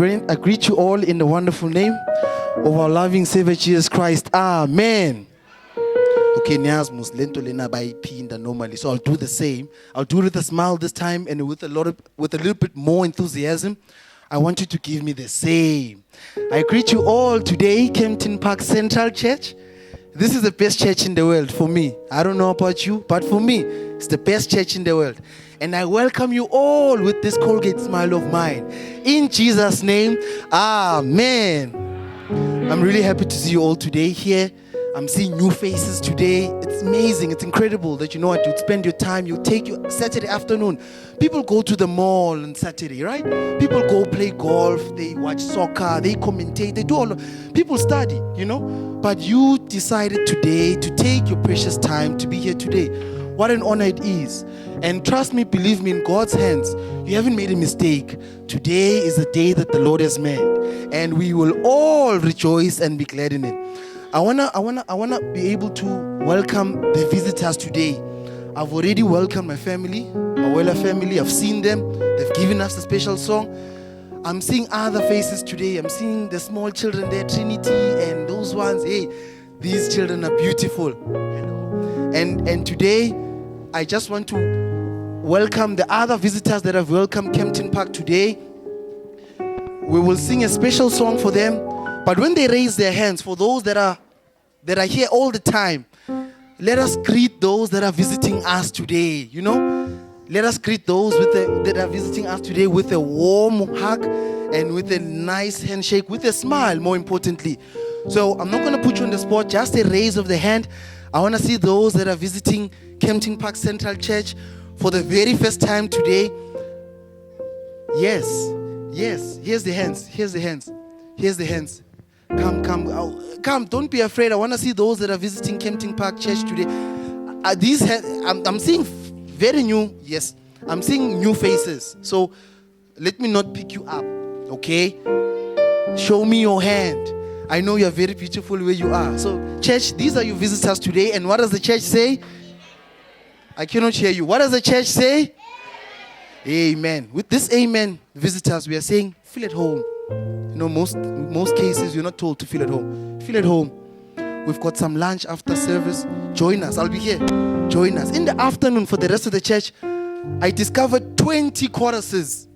greet you all in the wonderful name of our loving Savior Jesus Christ. Amen. Okay, normally, so I'll do the same. I'll do it with a smile this time and with a little bit more enthusiasm. I want you to give me the same. I greet you all today, Kempton Park Central Church. This is the best church in the world for me. I don't know about you, but for me, it's the best church in the world. And I welcome you all with this Colgate smile of mine. In Jesus' name, amen. I'm really happy to see you all today here. I'm seeing new faces today. It's amazing. It's incredible that you know what, you'd spend your time, you take your Saturday afternoon. People go to the mall on Saturday, right? People go play golf, they watch soccer, they commentate, they do all of, people study, you know? But you decided today to take your precious time to be here today. What an honor it is. And trust me, believe me, in God's hands, you haven't made a mistake. Today is the day that the Lord has made. And we will all rejoice and be glad in it. I wanna be able to welcome the visitors today. I've already welcomed my family, my Wella family. I've seen them. They've given us a special song. I'm seeing other faces today. I'm seeing the small children there, Trinity and those ones. Hey, these children are beautiful. You know? And today, I just want to welcome the other visitors that have welcomed Kempton Park today. We will sing a special song for them. But when they raise their hands, for those that are here all the time, let us greet those that are visiting us today. You know, let us greet those that are visiting us today with a warm hug and with a nice handshake, with a smile, more importantly. So I'm not going to put you on the spot, just a raise of the hand. I want to see those that are visiting Kempton Park Central Church for the very first time today. Yes, here's the hands. Come, don't be afraid. I want to see those that are visiting Kempton Park Church today. I'm seeing very new, yes, I'm seeing new faces. So let me not pick you up, okay? Show me your hand. I know you're very beautiful where you are. So church, these are your visitors today. And what does the church say? I cannot hear you. What does the church say? Amen. With this amen, visitors, we are saying, feel at home. You know, most cases, you're not told to feel at home. Feel at home. We've got some lunch after service. Join us. I'll be here. Join us. In the afternoon, for the rest of the church, I discovered 20 choruses.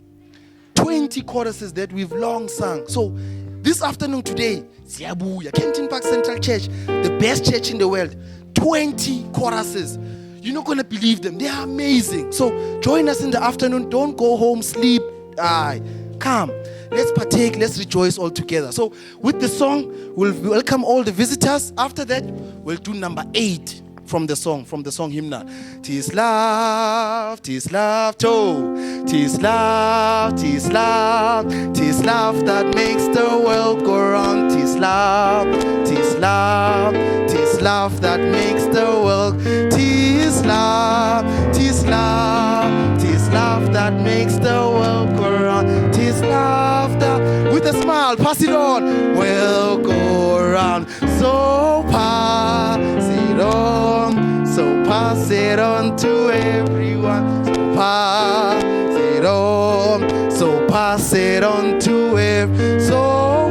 20 choruses that we've long sung. So, this afternoon today, Ziabuya, Kempton Park Central Church, the best church in the world. 20 choruses. You're not going to believe them. They are amazing. So, join us in the afternoon. Don't go home, sleep. Come. Let's partake, let's rejoice all together. So with the song, we'll welcome all the visitors. After that, we'll do number 8 from the song hymnal. Tis love, oh. Tis love that makes the world go round. Tis love that makes the world. Tis love that makes the world go round. Tis love that, with a smile, pass it on, will go round. So pass it on to everyone. So pass it on to everyone. So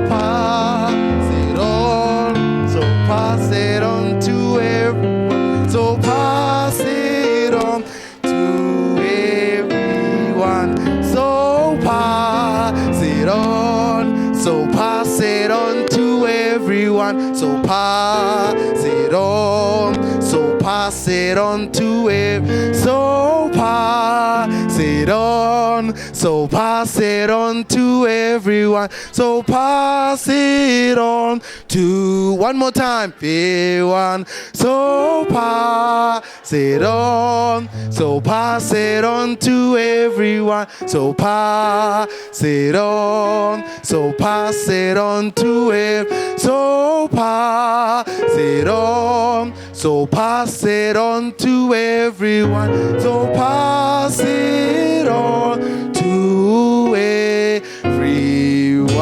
pass it on to everyone. So pass it on to everyone. So pass it on. So pass it on to everyone. So pass it on. So pass it on to everyone. So pass it on. So pass it on to everyone. So pass it on to, one more time, everyone. So pass it on. So pass it on to everyone. So pass it on. So pass it on to everyone. So pass it on. So pass it on to everyone. So pass it on to everyone.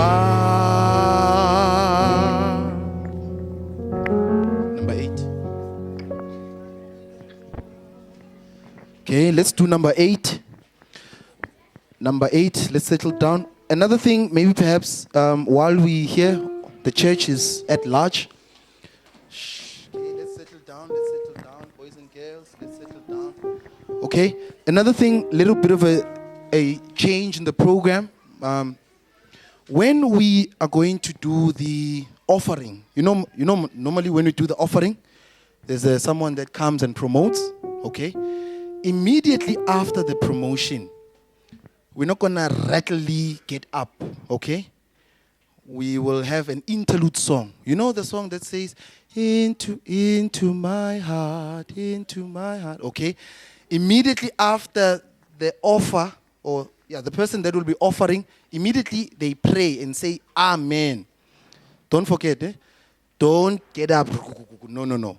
Number 8. Okay, let's do number 8. Number 8, let's settle down. another thing, maybe perhaps while we here, the church is at large. Shh. Okay, let's settle down, boys and girls, let's settle down. Okay, another thing, little bit of a change in the program. When we are going to do the offering, normally when we do the offering, there's someone that comes and promotes, okay? Immediately after the promotion, we're not going to rapidly get up, okay? We will have an interlude song. You know the song that says, into my heart, okay? Immediately after the offer, the person that will be offering, immediately they pray and say, Amen. Don't forget, don't get up. No.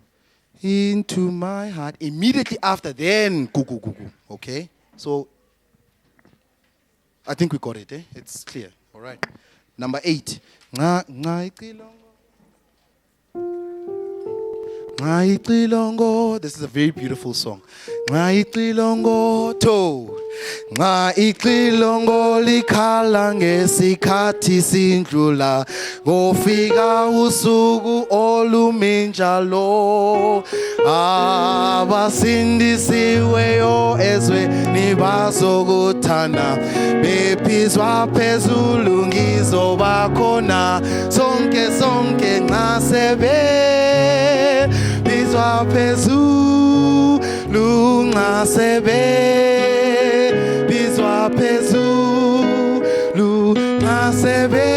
Into my heart. Immediately after, then, okay? So, I think we got it, It's clear. All right. Number 8. This is a very beautiful song. Nga ixilongo likhala ngesikhathi sindlula ngofika usuku oluminjalo abasindisiweyo ezweni bazokuthanda bephizwa phezulu ngizobakhona sonke nxa sebe bizwa phezulu nxa sebe bizwa phezulu nxa sebe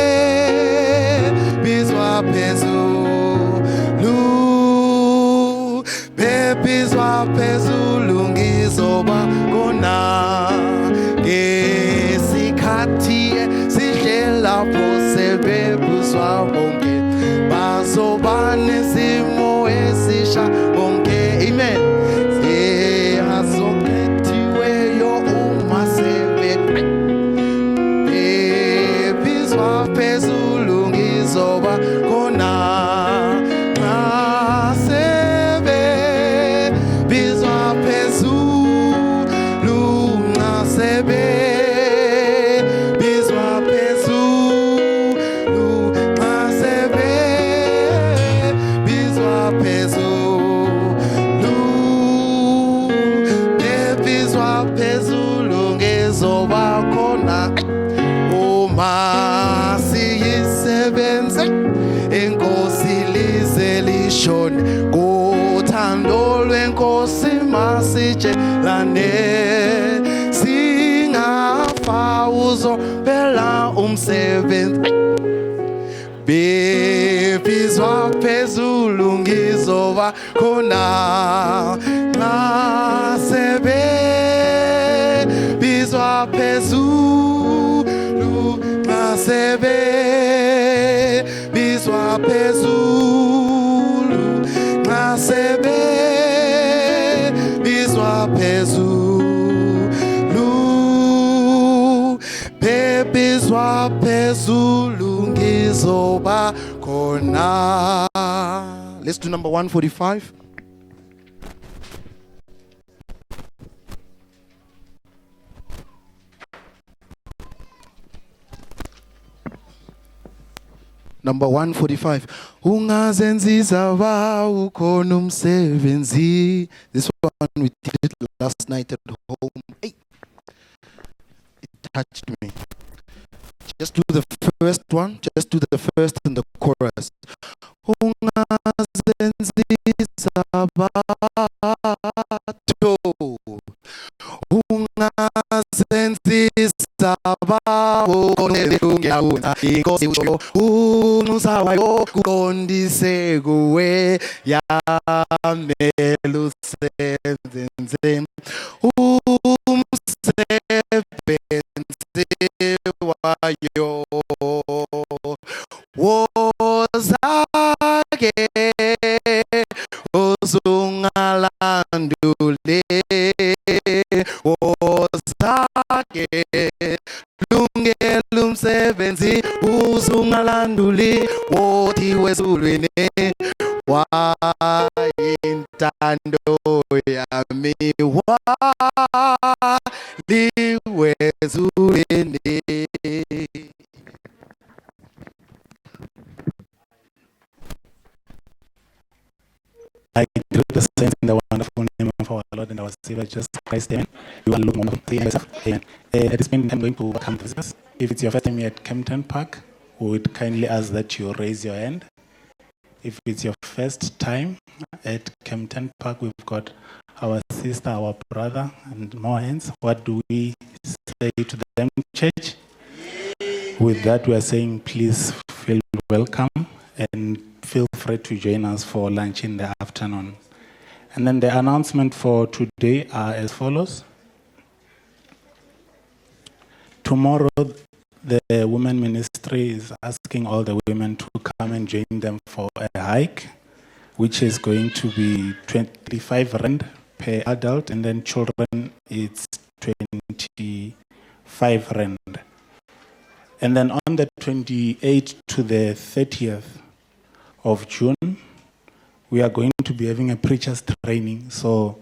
bizwa phezulu bebizwa phezulu ngizoba khona ngesikhathi sihle lapho sebebuzwa bonke bazoba nesimo esisha bonke. Amen. Phezulu ngizoba khona nxa sebe bizwa phezulu nxa sebe bizwa phezulu nxa sebe bizwa phezulu bebizwa phezulu ngizoba khona masiyisebenze inkosi lize lishone ngothando lwenkosi masitshelane singafa uzophela umsebenzi bebizwa phezulu ngizoba khona nxa sebe bizwa phezulu sebe bizwa phezulu nxa sebe bizwa phezulu bebizwa phezulu ngizoba khona. Let's do number 145. Number 145. Ungazenziza ba ukhona umsebenzi. This one we did it last night at home. Hey. It touched me. Just do the first one. Just do the first and the chorus. Ungazenziza ba to. Ungazenziza ba inkosi usho unusawayo kukondise kuwe yamelusebenze umsebenzi wayo wozake uzungalandule wozake lungela umsebenzi uzungalanduli wothi wezulwini wayintando yami waliwezulwini Christ. Amen. You are look more. Amen. At this point, I'm going to welcome visitors. If it's your first time here at Kempton Park, we would kindly ask that you raise your hand. If it's your first time at Kempton Park, we've got our sister, our brother, and more hands. What do we say to them, church? With that, we are saying, please feel welcome and feel free to join us for lunch in the afternoon. And then the announcement for today are as follows. Tomorrow, the women ministry is asking all the women to come and join them for a hike, which is going to be 25 rand per adult, and then children, it's 25 rand. And then on the 28th to the 30th of June, we are going to be having a preacher's training. So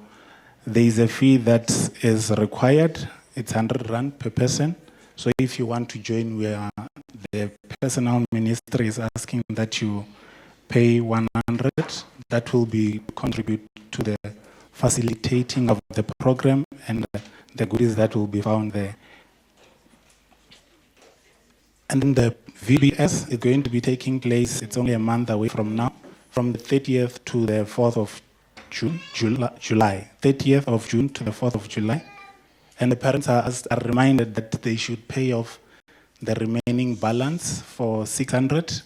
there is a fee that is required. It's 100 rand per person. So if you want to join, the personal ministry is asking that you pay 100. That will be contribute to the facilitating of the program and the goodies that will be found there. And then the VBS is going to be taking place, it's only a month away from now, from the 30th to the 4th of July. 30th of June to the 4th of July. And the parents are reminded that they should pay off the remaining balance for 600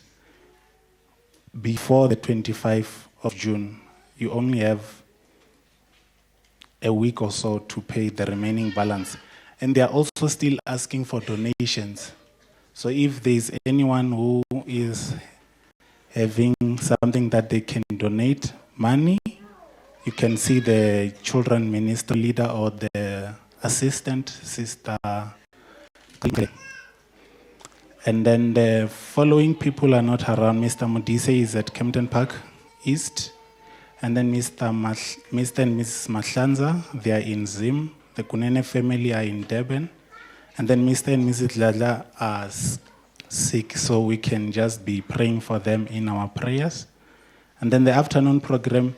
before the 25th of June. You only have a week or so to pay the remaining balance. And they are also still asking for donations. So if there's anyone who is having something that they can donate money, you can see the children ministry leader or the assistant, Sister. And then the following people are not around. Mr. Modise is at Kempton Park East. And then Mr. and Mrs. Mahlanza, they are in Zim. The Kunene family are in Durban. And then Mr. and Mrs. Lala are sick, so we can just be praying for them in our prayers. And then the afternoon program,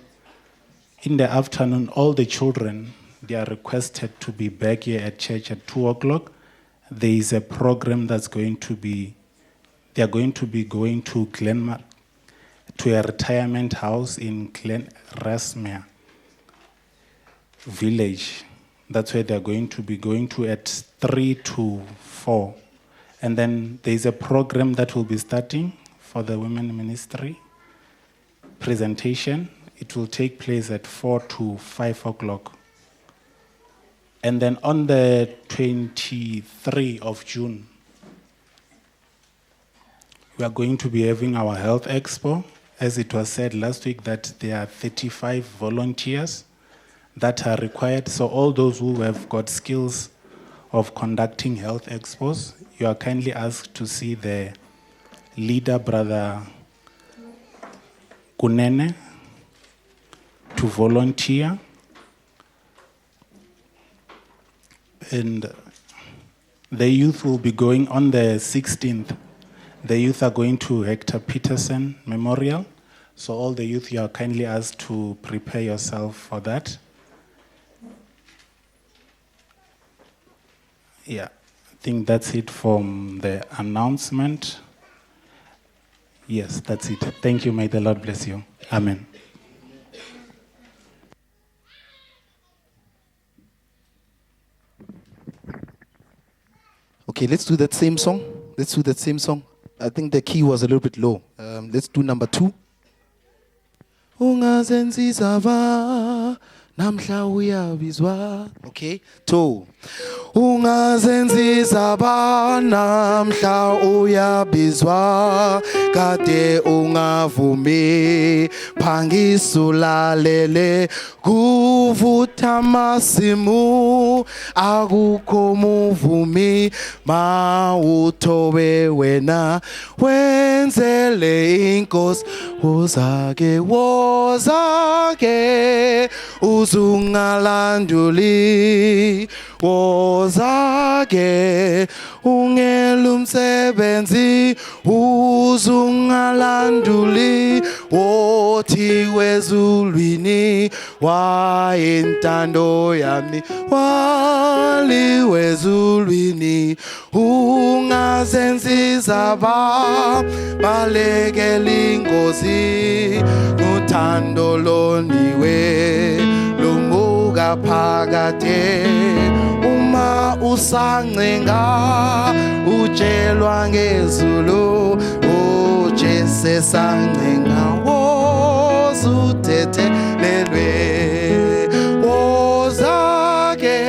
in the afternoon, all the children, they are requested to be back here at church at 2 o'clock. There is a program that's going to be, they are going to be going to to a retirement house in Glen Rasmere village. That's where they're going to be going to at 3 to 4. And then there's a program that will be starting for the women ministry presentation. It will take place at 4 to 5 o'clock. And then on the 23rd of June, we are going to be having our health expo. As it was said last week that there are 35 volunteers that are required. So all those who have got skills of conducting health expos, you are kindly asked to see the leader, Brother Kunene, to volunteer. And the youth will be going on the 16th. The youth are going to Hector Peterson Memorial. So all the youth, you are kindly asked to prepare yourself for that. Yeah, I think that's it from the announcement. Yes, that's it. Thank you. May the Lord bless you. Amen. Okay, let's do that same song. I think the key was a little bit low. Let's do number 2. Ungazenzizaba namhla uyabizwa. Okay, 2. Ungazenzizaba namhla uyabizwa kade ungavumi phangisulalele kuvutha masimu akukho muvumi mawuthobe wena wenzele inkosi wozake uzungalanduli wozake ungelumsebenzi uzungalanduli wothi wezulwini wayintando yami waliwe ezulwini ungazenzi zaba balekela ingozi uthando loniwe lumuka phakade uma usancenga utshelwa ngezulu ujese sancenga wozuthethelelwe wozake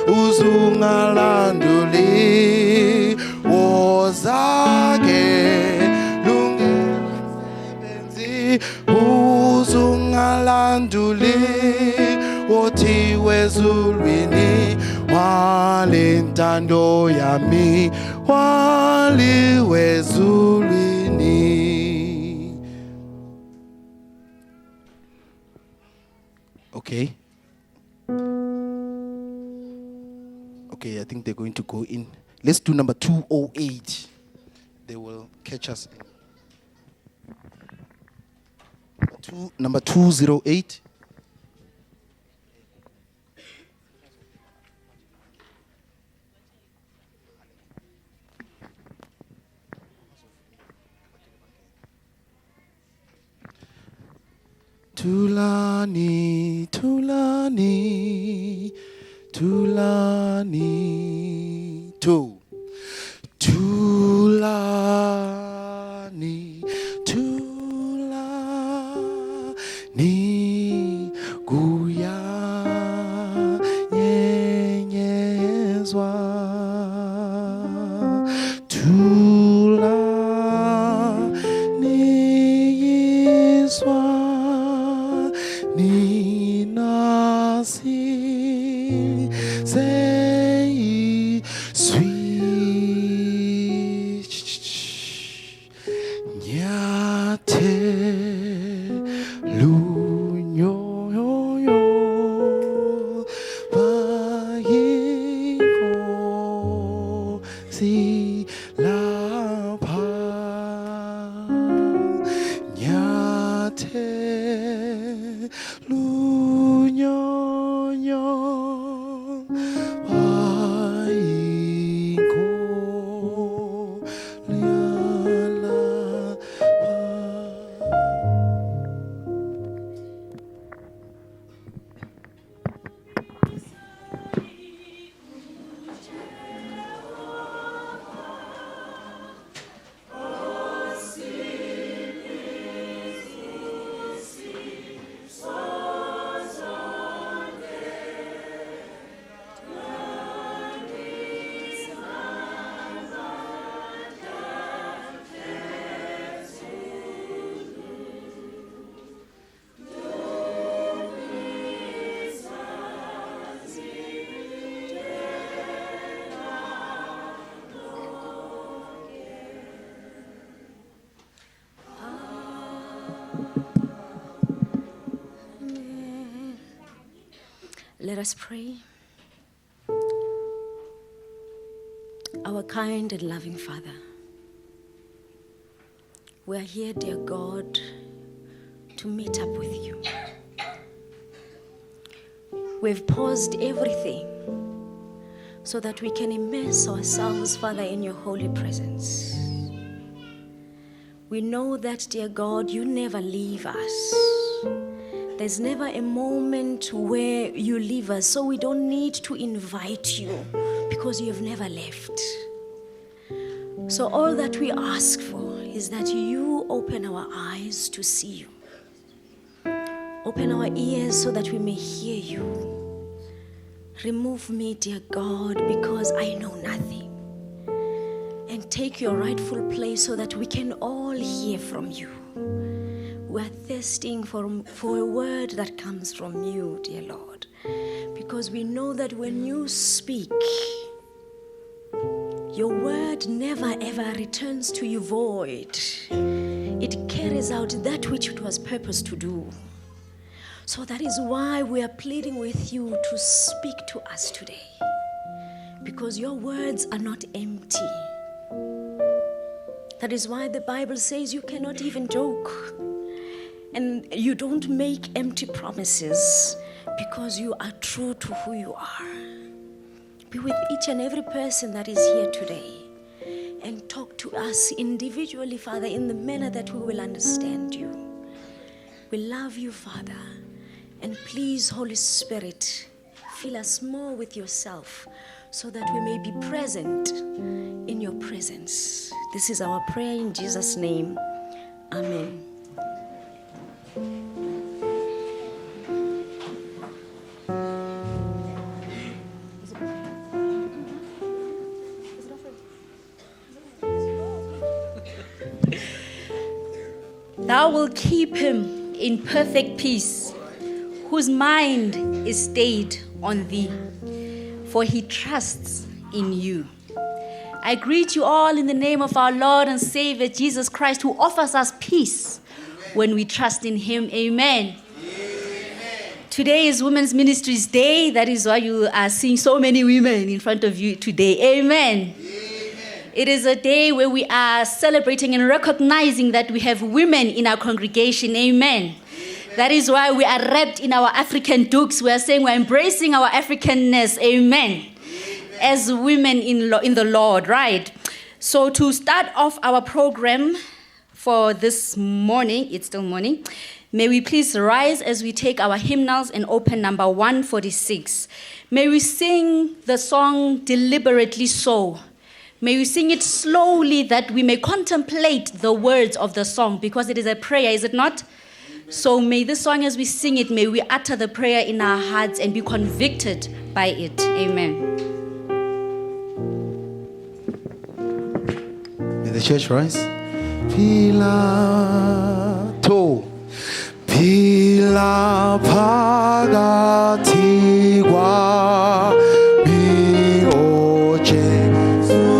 uzungalanduli wozake lungesebenzi uzungalanduli wothiwe ezulwini walintando yami waliwe ezulwini. Okay. Okay, I think they're going to go in. Let's do number 208. They will catch us. Number 208. Tulani, Tulani, Tulani, Tulani, Tulani, Guya nyenyezwa, Tulani yiswa. Ninasi say sweet nyate lunyo yo yo bayingo si lapa nyate Let us pray. Our kind and loving Father, we are here, dear God, to meet up with you. We've paused everything so that we can immerse ourselves, Father, in your holy presence. We know that, dear God, you never leave us. There's never a moment where you leave us, so we don't need to invite you because you have never left. So all that we ask for is that you open our eyes to see you. Open our ears so that we may hear you. Remove me, dear God, because I know nothing. And take your rightful place so that we can all hear from you. We're thirsting for a word that comes from you, dear Lord, because we know that when you speak, your word never ever returns to you void. It carries out that which it was purposed to do. So that is why we are pleading with you to speak to us today, because your words are not empty. That is why the Bible says you cannot even joke. And you don't make empty promises because you are true to who you are. Be with each and every person that is here today and talk to us individually, Father, in the manner that we will understand you. We love you, Father. And please, Holy Spirit, fill us more with yourself so that we may be present in your presence. This is our prayer in Jesus' name. Amen. Thou wilt keep him in perfect peace, whose mind is stayed on thee, for he trusts in you. I greet you all in the name of our Lord and Savior Jesus Christ, who offers us peace when we trust in him. Amen. Today is Women's Ministries Day. That is why you are seeing so many women in front of you today. Amen. It is a day where we are celebrating and recognizing that we have women in our congregation. Amen. That is why we are wrapped in our African dukes. We are saying we're embracing our Africanness. Amen. As women in the Lord, right? So to start off our program for this morning, it's still morning, may we please rise as we take our hymnals and open number 146. May we sing the song Deliberately So. May we sing it slowly that we may contemplate the words of the song, because it is a prayer, is it not? So may this song, as we sing it, may we utter the prayer in our hearts and be convicted by it. Amen. May the church rise. Pilato, Pila Pagatigua, Mioche. Oh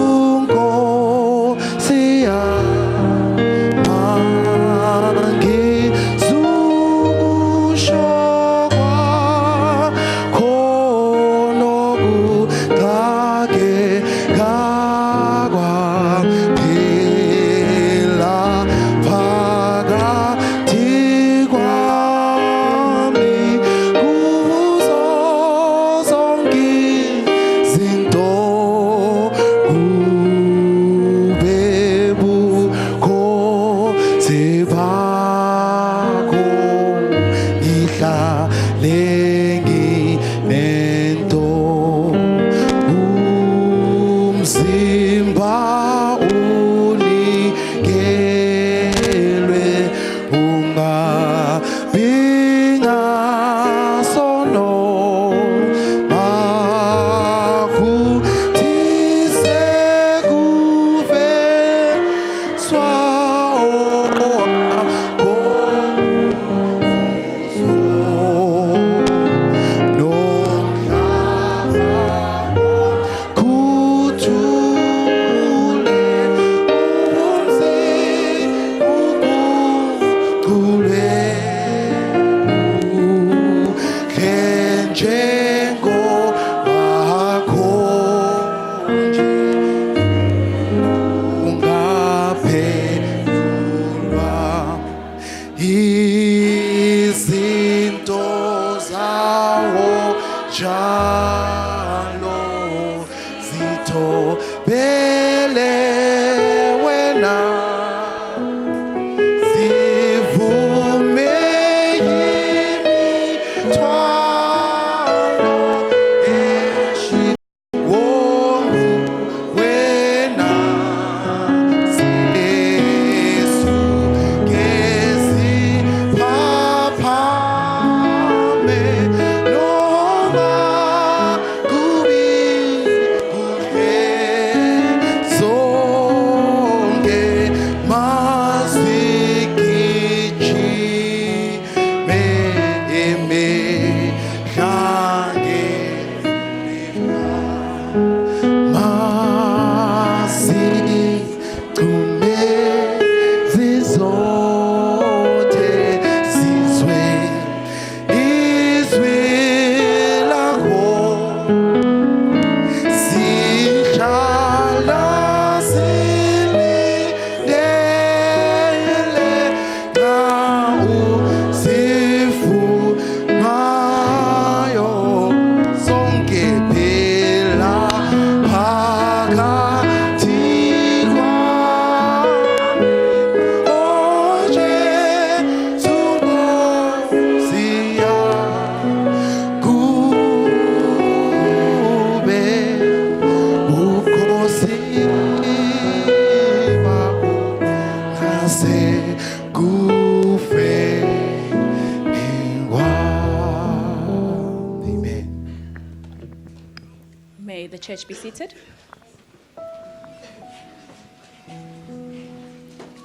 Church be seated.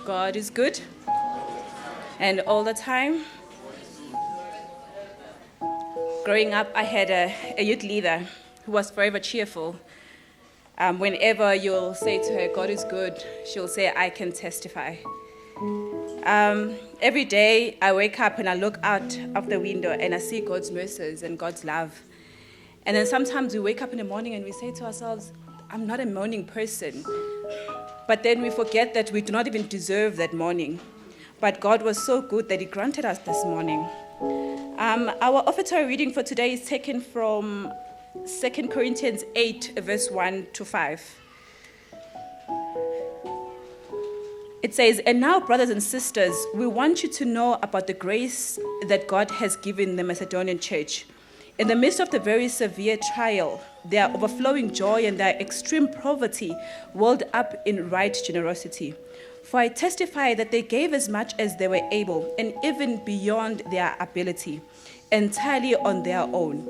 God is good, and all the time. Growing up, I had a youth leader who was forever cheerful. Whenever you'll say to her, God is good, she'll say, I can testify. Every day I wake up and I look out of the window and I see God's mercies and God's love. And then sometimes we wake up in the morning and we say to ourselves, I'm not a morning person. But then we forget that we do not even deserve that morning. But God was so good that He granted us this morning. Our offertory reading for today is taken from 2 Corinthians 8, verse 1 to 5. It says, and now, brothers and sisters, we want you to know about the grace that God has given the Macedonian church. In the midst of the very severe trial, their overflowing joy and their extreme poverty welled up in right generosity. For I testify that they gave as much as they were able, and even beyond their ability, entirely on their own.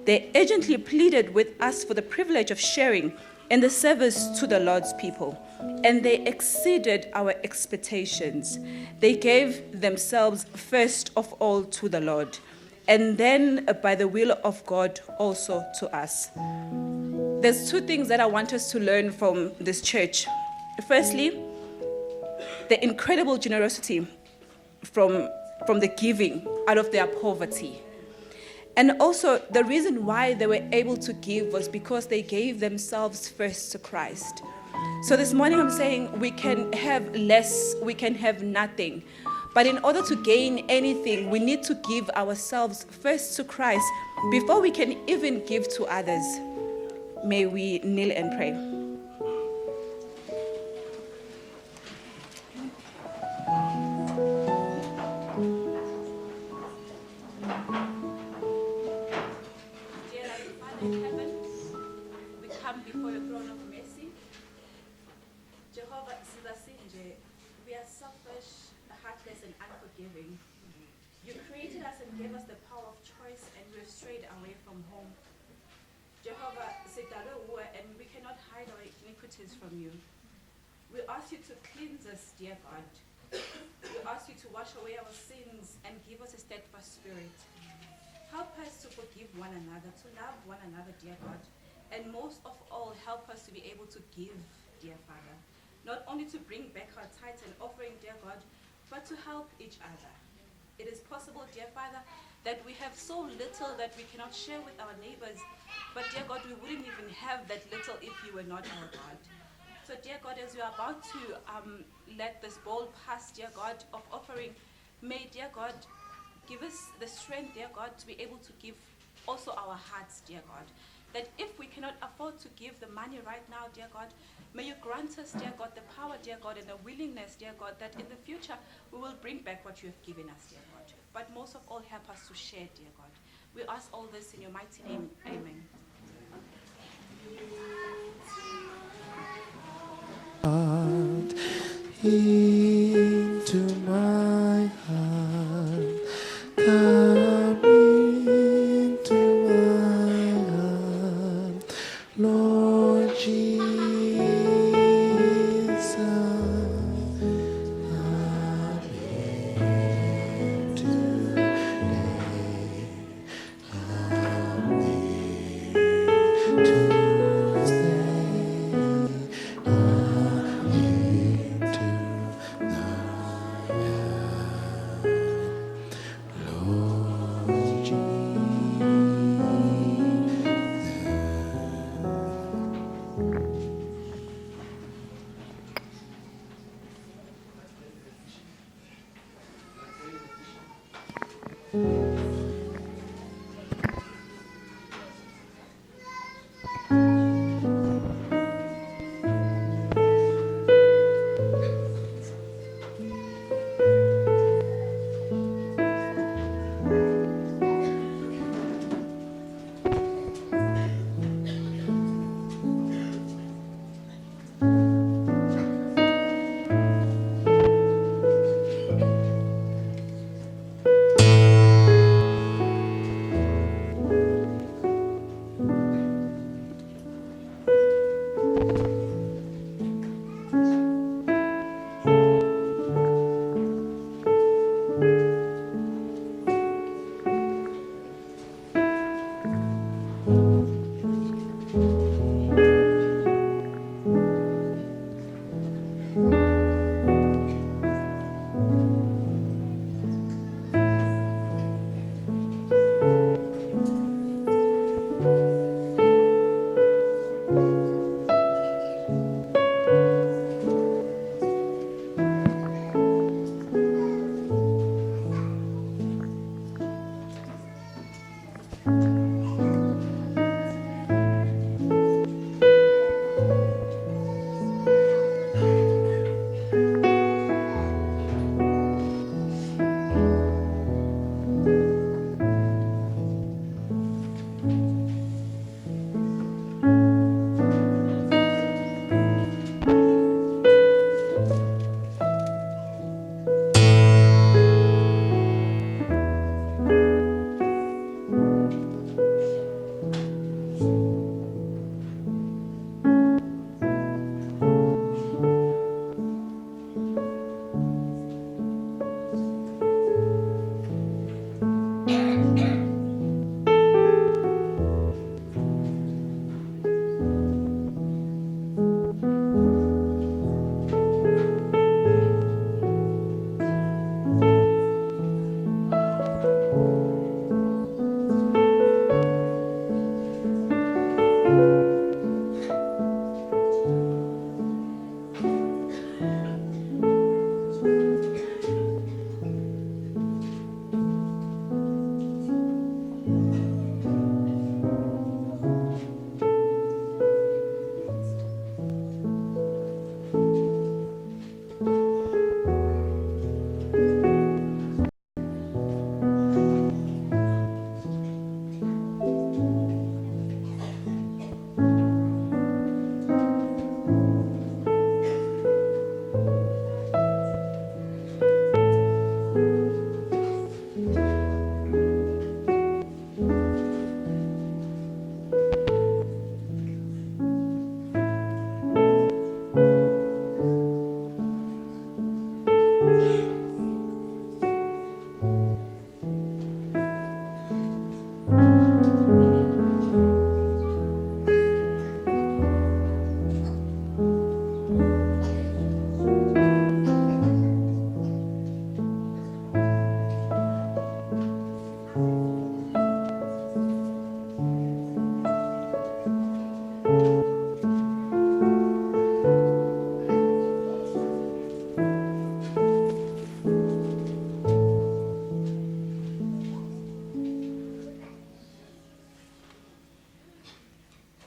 They urgently pleaded with us for the privilege of sharing in the service to the Lord's people, and they exceeded our expectations. They gave themselves first of all to the Lord, and then by the will of God also to us. There's two things that I want us to learn from this church. Firstly, the incredible generosity from the giving out of their poverty. And also, the reason why they were able to give was because they gave themselves first to Christ. So this morning I'm saying we can have less, we can have nothing. But in order to gain anything, we need to give ourselves first to Christ before we can even give to others. May we kneel and pray. In heaven, we come before your throne of mercy. Jehovah, we are selfish, heartless, and unforgiving. You created us and gave us the power of choice, and we have strayed away from home. Jehovah, and we cannot hide our iniquities from you. We ask you to cleanse us, dear God. We ask you to wash away our sins and give us a steadfast spirit. Help us to forgive one another, to love one another, dear God. And most of all, help us to be able to give, dear Father. Not only to bring back our tithes and offering, dear God, but to help each other. It is possible, dear Father, that we have so little that we cannot share with our neighbors. But, dear God, we wouldn't even have that little if you were not our God. So, dear God, as we are about to let this bowl pass, dear God, of offering, may, dear God, give us the strength, dear God, to be able to give also our hearts, dear God. That if we cannot afford to give the money right now, dear God, may you grant us, dear God, the power, dear God, and the willingness, dear God, that in the future we will bring back what you have given us, dear God. But most of all, help us to share, dear God. We ask all this in your mighty name. Amen. Into my heart, come into my heart, Lord Jesus, come into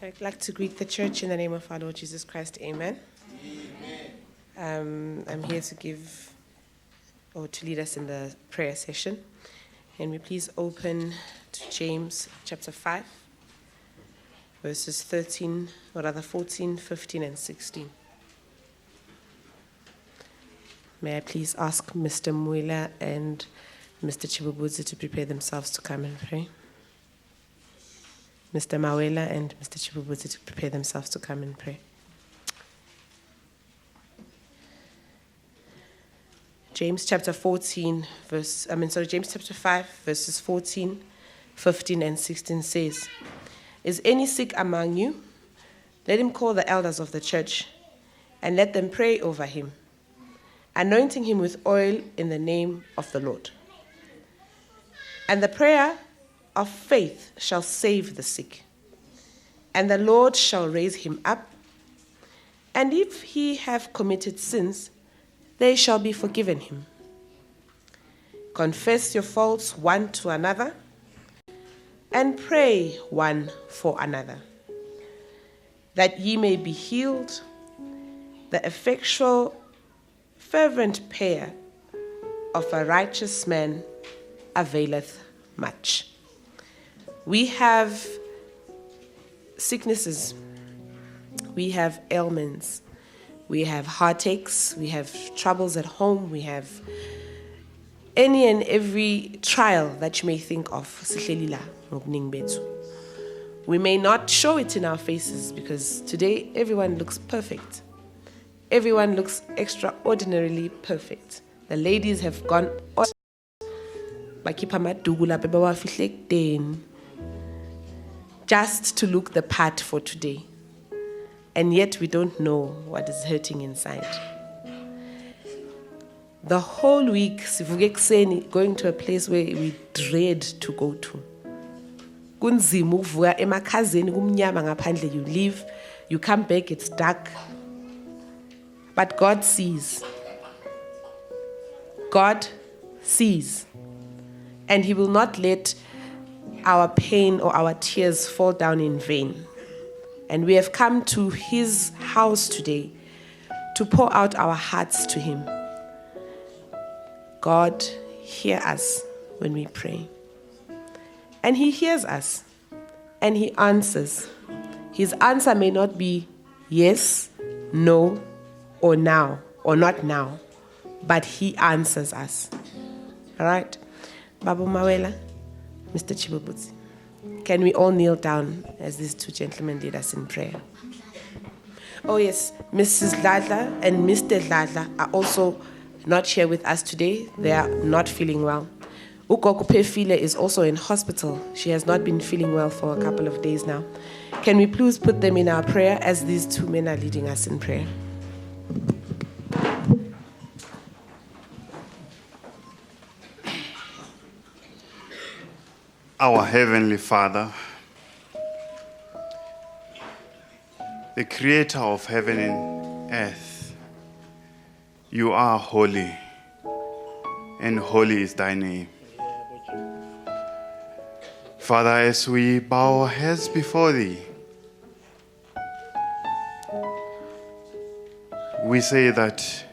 I'd like to greet the church in the name of our Lord Jesus Christ. Amen. I'm here to give or to lead us in the prayer session. Can we please open to James chapter 5, verses 13, or rather 14, 15, and 16. May I please ask Mr. Muela and Mr. Chibubudzi to prepare themselves to come and pray. Mr. Mawela and Mr. Chibubudzi to prepare themselves to come and pray. James chapter 5, verses 14, 15, and 16 says, "Is any sick among you? Let him call the elders of the church, and let them pray over him, anointing him with oil in the name of the Lord. And the prayer of faith shall save the sick, and the Lord shall raise him up. And if he have committed sins, they shall be forgiven him. Confess your faults one to another, and pray one for another, that ye may be healed. The effectual, fervent prayer of a righteous man availeth much." We have sicknesses, we have ailments, we have heartaches, we have troubles at home, we have any and every trial that you may think of. We may not show it in our faces because today everyone looks perfect. Everyone looks extraordinarily perfect. The ladies have gone just to look the part for today. And yet we don't know what is hurting inside. The whole week, going to a place where we dread to go to. You leave, you come back, it's dark. But God sees. God sees. And He will not let our pain or our tears fall down in vain. And we have come to His house today to pour out our hearts to Him. God, hear us when we pray. And He hears us. And He answers. His answer may not be yes, no, or now, or not now. But He answers us. All right? Babu Mawela, Mr. Chibubudzi, can we all kneel down as these two gentlemen lead us in prayer? Oh yes, Mrs. Dladla and Mr. Dladla are also not here with us today. They are not feeling well. Ugogo Pefile is also in hospital. She has not been feeling well for a couple of days now. Can we please put them in our prayer as these two men are leading us in prayer? Our Heavenly Father, the Creator of heaven and earth, you are holy, and holy is thy name. Father, as we bow our heads before thee, we say that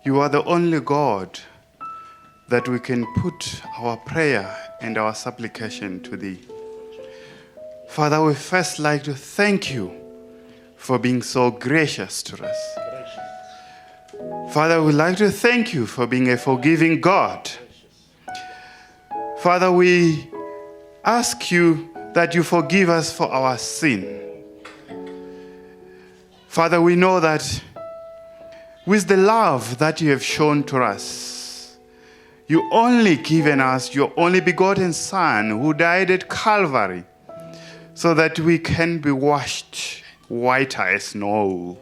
you are the only God that we can put our prayer and our supplication to thee. Father, we first like to thank you for being so gracious to us. Father, we'd like to thank you for being a forgiving God. Father, we ask you that you forgive us for our sin. Father, we know that with the love that you have shown to us, you only given us your only begotten Son who died at Calvary so that we can be washed whiter as snow.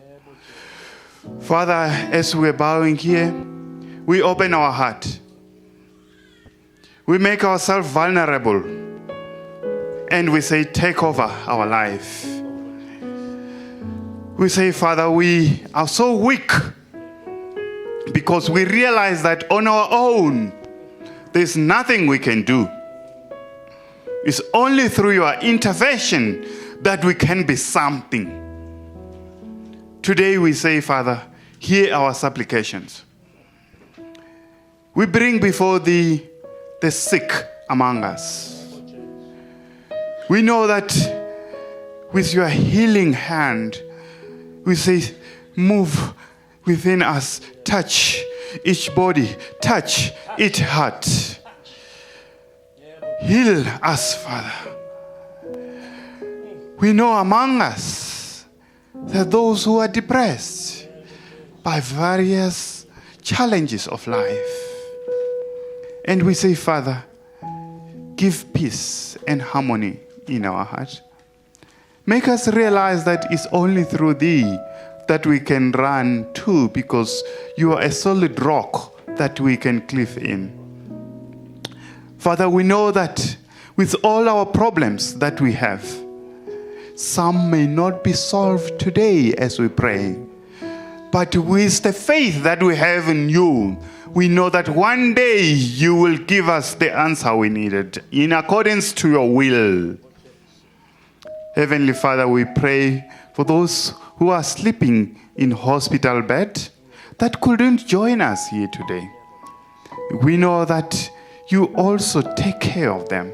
Father, as we're bowing here, we open our heart. We make ourselves vulnerable and we say, take over our life. We say, Father, we are so weak because we realize that on our own, there's nothing we can do. It's only through your intervention that we can be something. Today we say, Father, hear our supplications. We bring before Thee the sick among us. We know that with Your healing hand, we say, move within us, touch each body, touch each heart. Heal us, Father. We know among us there are those who are depressed by various challenges of life. And we say, Father, give peace and harmony in our heart. Make us realize that it's only through Thee that we can run to, because You are a solid rock that we can cleave in. Father, we know that with all our problems that we have, some may not be solved today as we pray. But with the faith that we have in You, we know that one day You will give us the answer we needed in accordance to Your will. Heavenly Father, we pray for those who are sleeping in hospital bed that couldn't join us here today. We know that You also take care of them.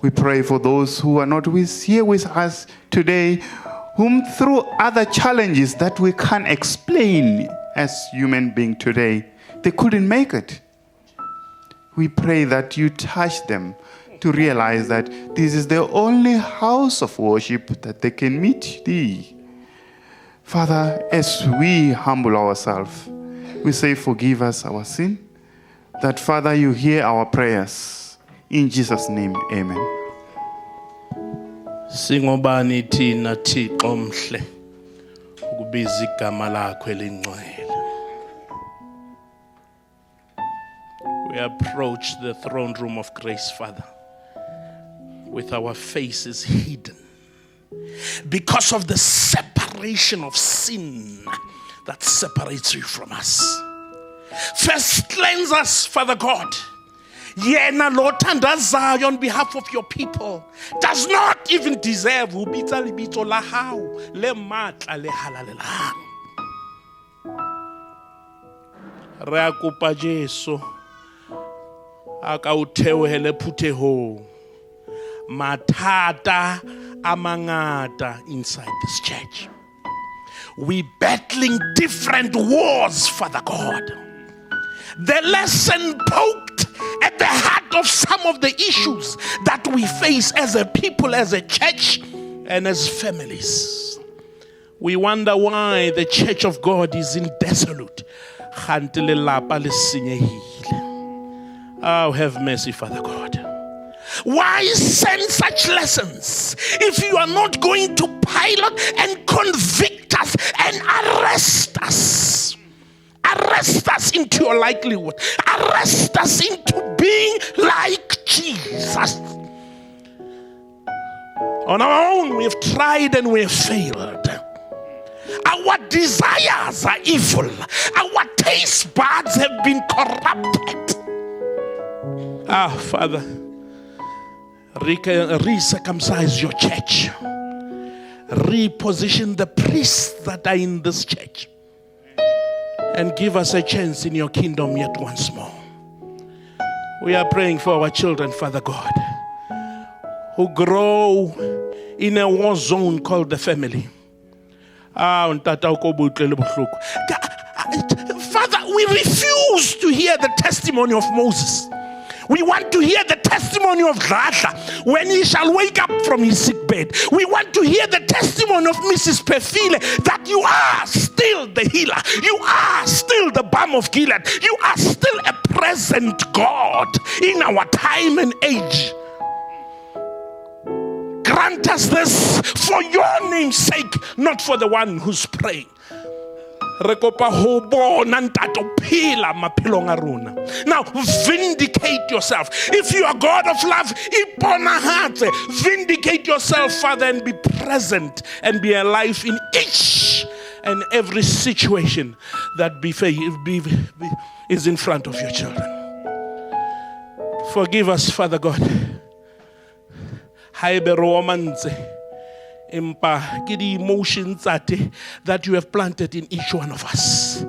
We pray for those who are not here with us today, whom through other challenges that we can't explain as human beings today, they couldn't make it. We pray that You touch them to realize that this is the only house of worship that they can meet Thee. Father, as we humble ourselves, we say, forgive us our sin, that, Father, You hear our prayers. In Jesus' name, amen. Singobani thina Thixo mhle ukubiza igama lakho elingcwele. We approach the throne room of grace, Father, with our faces hidden because of the separation of sin that separates You from us. First, cleanse us, Father God. Yena Lord tandazayo on behalf of Your people does not even deserve ubitsa libitso la hao le matla le halalelang. Re a kopa Jesu aka o theohele phutheho mathata a mangata inside this church. We battling different wars, Father God. The lesson poked at the heart of some of the issues that we face as a people, as a church, and as families. We wonder why the church of God is in desolate. Oh, have mercy, Father God. Why send such lessons if You are not going to pilot and convict us and arrest us? Arrest us into Your likelihood. Arrest us into being like Jesus. On our own, we have tried and we have failed. Our desires are evil. Our taste buds have been corrupted. Ah, Father, recircumcise Your church. Reposition the priests that are in this church. And give us a chance in Your kingdom yet once more. We are praying for our children, Father God, who grow in a war zone called the family. Father, we refuse to hear the testimony of Moses. We want to hear the testimony of Radha when he shall wake up from his sick bed. We want to hear the testimony of Mrs. Perfile that You are still the healer. You are still the balm of Gilead. You are still a present God in our time and age. Grant us this for Your name's sake, not for the one who's praying. Now vindicate Yourself. If You are God of love, vindicate Yourself, Father, and be present and be alive in each and every situation that is in front of Your children. Forgive us, Father God. Empa ke di emotions that you have planted in each one of us.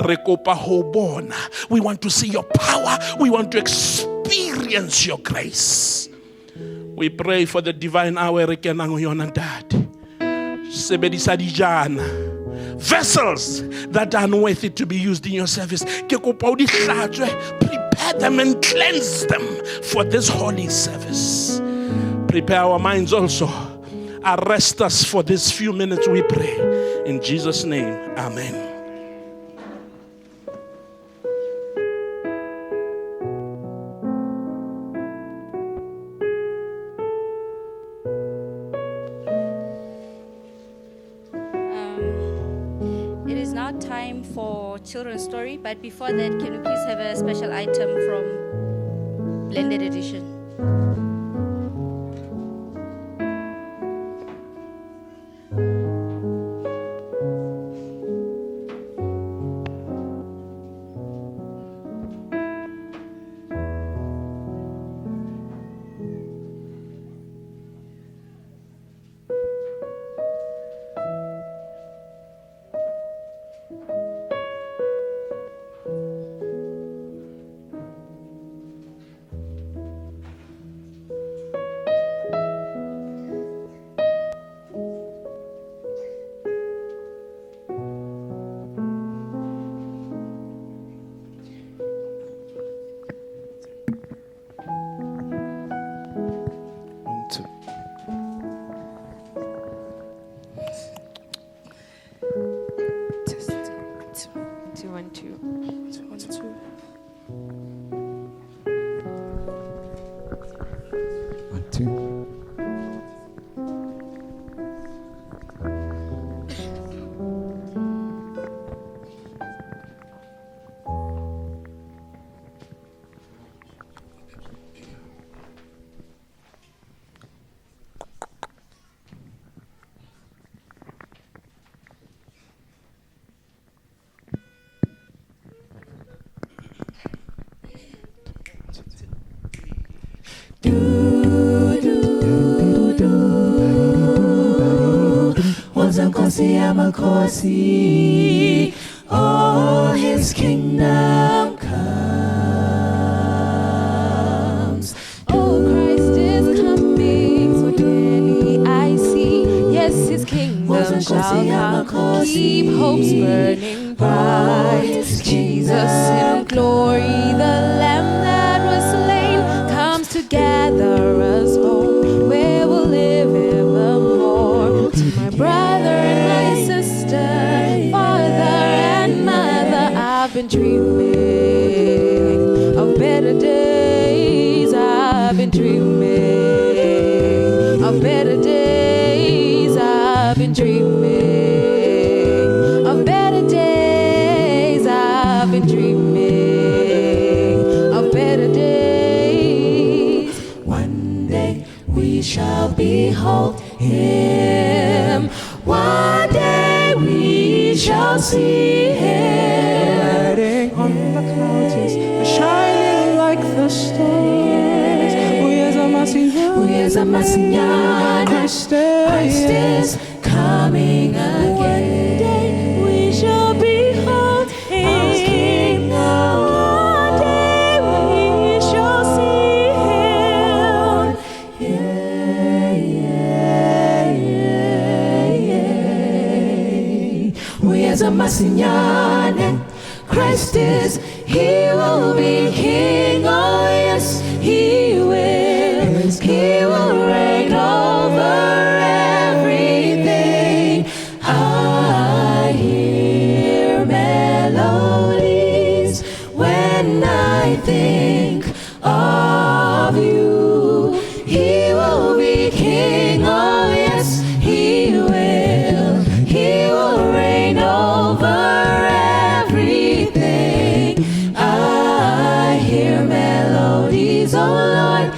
Re kopa ho bona. We want to see your power. We want to experience your grace. We pray for the divine hour re kenang ho yona ntate. Sebedisa dijana, vessels that are unworthy to be used in your service. Ke kopa o di hlatswe, prepare them and cleanse them for this holy service. Prepare our minds also. Arrest us for these few minutes, we pray. In Jesus' name, amen. It is now time for children's story, but before that, can we please have a special item from Blended Edition? All his kingdom comes. Oh, Christ is coming, so clearly I see. Yes, his kingdom shall come. Keep hopes burning bright. Jesus in glory, the Lamb that was slain, comes to gather us home, where we'll live evermore. To my brother and my sister, father and mother, I've been dreaming of better days. I've been dreaming of better days. I've been dreaming of better days. I've been dreaming of better days. One day we shall behold him. One day we shall see him. Riding on the clouds, yes, shining like the stars. Uyeza masinyana, Christ is coming again. One day we shall behold him. One day we shall see him. Uyeza masinyana, Christ is, he will be king. Oh yes, he will. He will reign over everything. I hear melodies when I think of you. He will be king. Oh yes, he will. He will reign over everything. I hear melodies, oh Lord,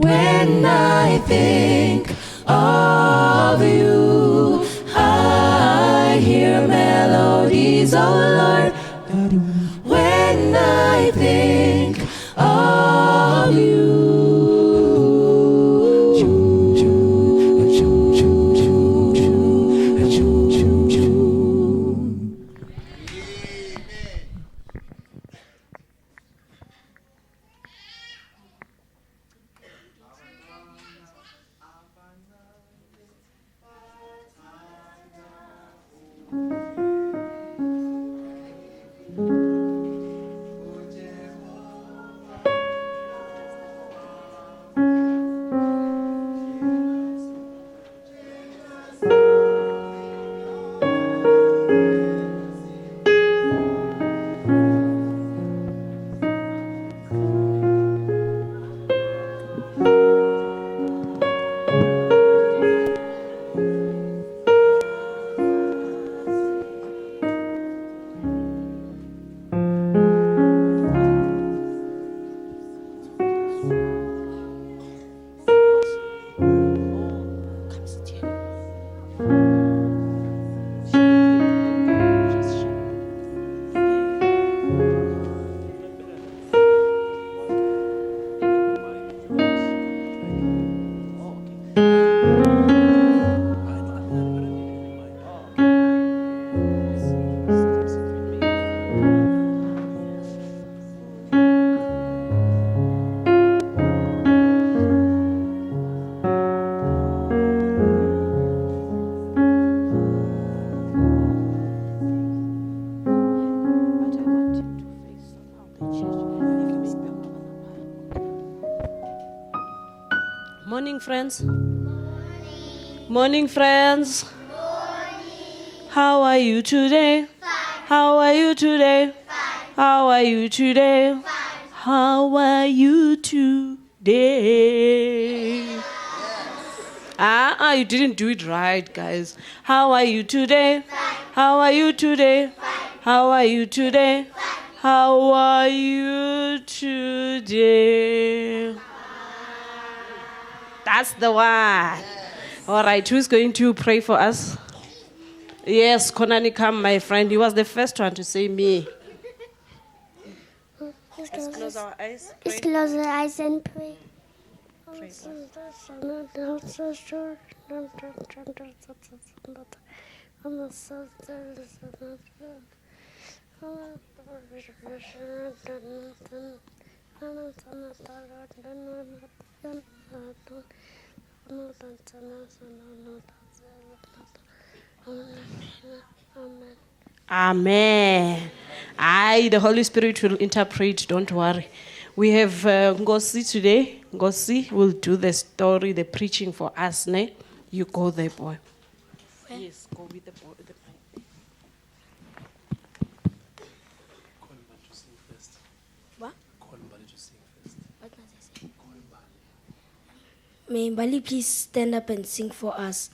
when I think of you. I hear melodies, oh Lord, when I think of you. morning, friends. Morning, friends. How are you today? How are you today? How are you today? How are you today? You didn't do it right, guys. How are you today? How are you today? How are you today? How are you today? That's the one. All right, who's going to pray for us? Yes, Konani, come, my friend. He was the first one to say me. Let's close our eyes. Let's close our eyes and pray. Pray. Amen. The Holy Spirit will interpret, don't worry. We have Ngosi today. Ngosi will do the story, the preaching for us. Ne? You go there, boy. Where? Yes, go with the boy. What? May Bali please stand up and sing for us.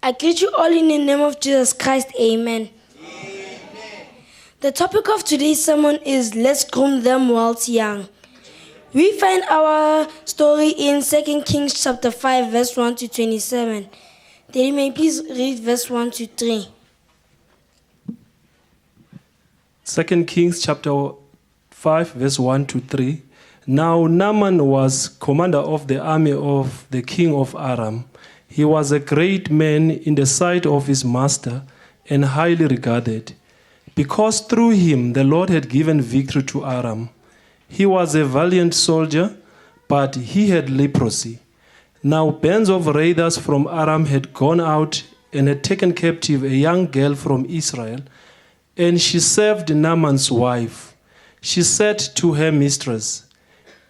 I greet you all in the name of Jesus Christ. Amen. The topic of today's sermon is Let's Groom Them Whilst Young. We find our story in 2 Kings chapter 5, verse 1 to 27. Daddy, may you please read verse 1 to 3. 2 Kings chapter 5, verse 1 to 3. Now Naaman was commander of the army of the king of Aram. He was a great man in the sight of his master and highly regarded, because through him the Lord had given victory to Aram. He was a valiant soldier, but he had leprosy. Now bands of raiders from Aram had gone out and had taken captive a young girl from Israel, and she served Naaman's wife. She said to her mistress,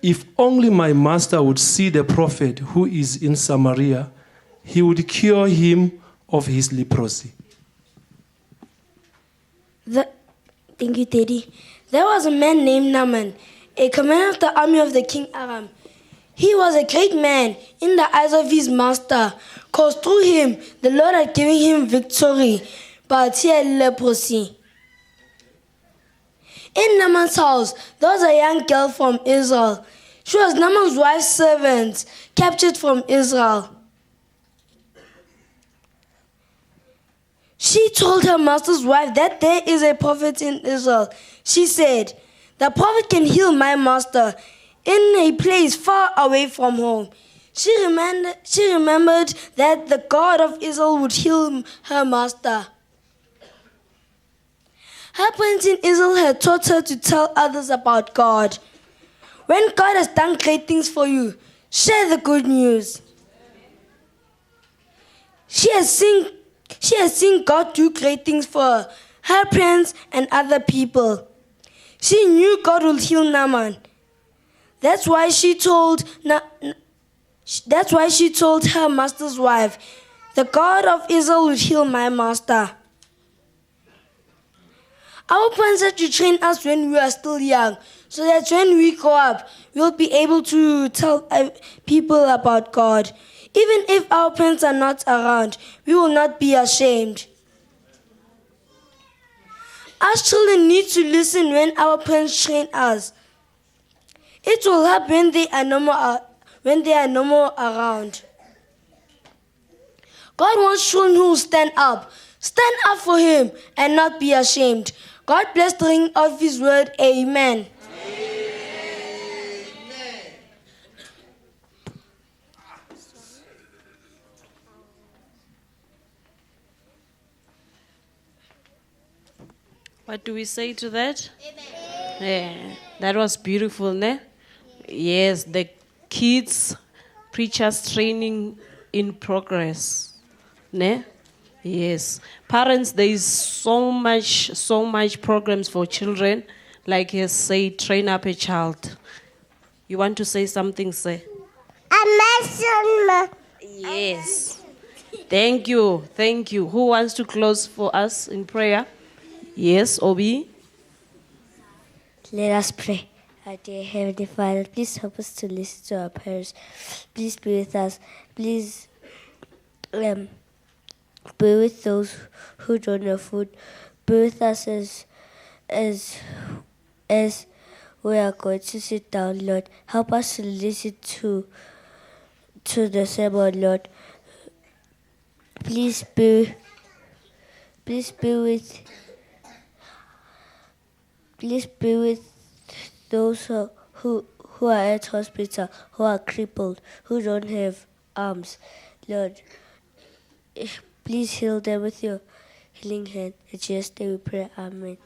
"If only my master would see the prophet who is in Samaria, he would cure him of his leprosy." Thank you, Daddy. There was a man named Naaman, a commander of the army of the king Aram. He was a great man in the eyes of his master, because through him the Lord had given him victory, but he had leprosy. In Naaman's house, there was a young girl from Israel. She was Naaman's wife's servant, captured from Israel. She told her master's wife that there is a prophet in Israel. She said, "The prophet can heal my master in a place far away from home." She remembered that the God of Israel would heal her master. Her parents in Israel had taught her to tell others about God. When God has done great things for you, share the good news. She has seen God do great things for her parents and other people. She knew God would heal Naaman. That's why she told her master's wife, "The God of Israel will heal my master." Our parents had to train us when we are still young, so that when we grow up, we'll be able to tell people about God. Even if our parents are not around, we will not be ashamed. Us children need to listen when our parents train us. It will help when they are no more around. God wants children who will stand up for Him and not be ashamed. God bless the reading of His word. Amen. What do we say to that? Amen. Yeah, that was beautiful, ne? Yes, the kids preachers training in progress, ne? Yes, parents, there is so much programs for children. Like he said, train up a child. You want to say something, say? Yes. Thank you. Who wants to close for us in prayer? Yes, Obi. Let us pray. Our dear Heavenly Father, please help us to listen to our prayers. Please be with us. Please be with those who don't have food. Be with us as we are going to sit down, Lord. Help us to listen to the sermon, Lord. Please be with those who are at hospital, who are crippled, who don't have arms. Lord, please heal them with your healing hand. In Jesus' name we pray. Amen.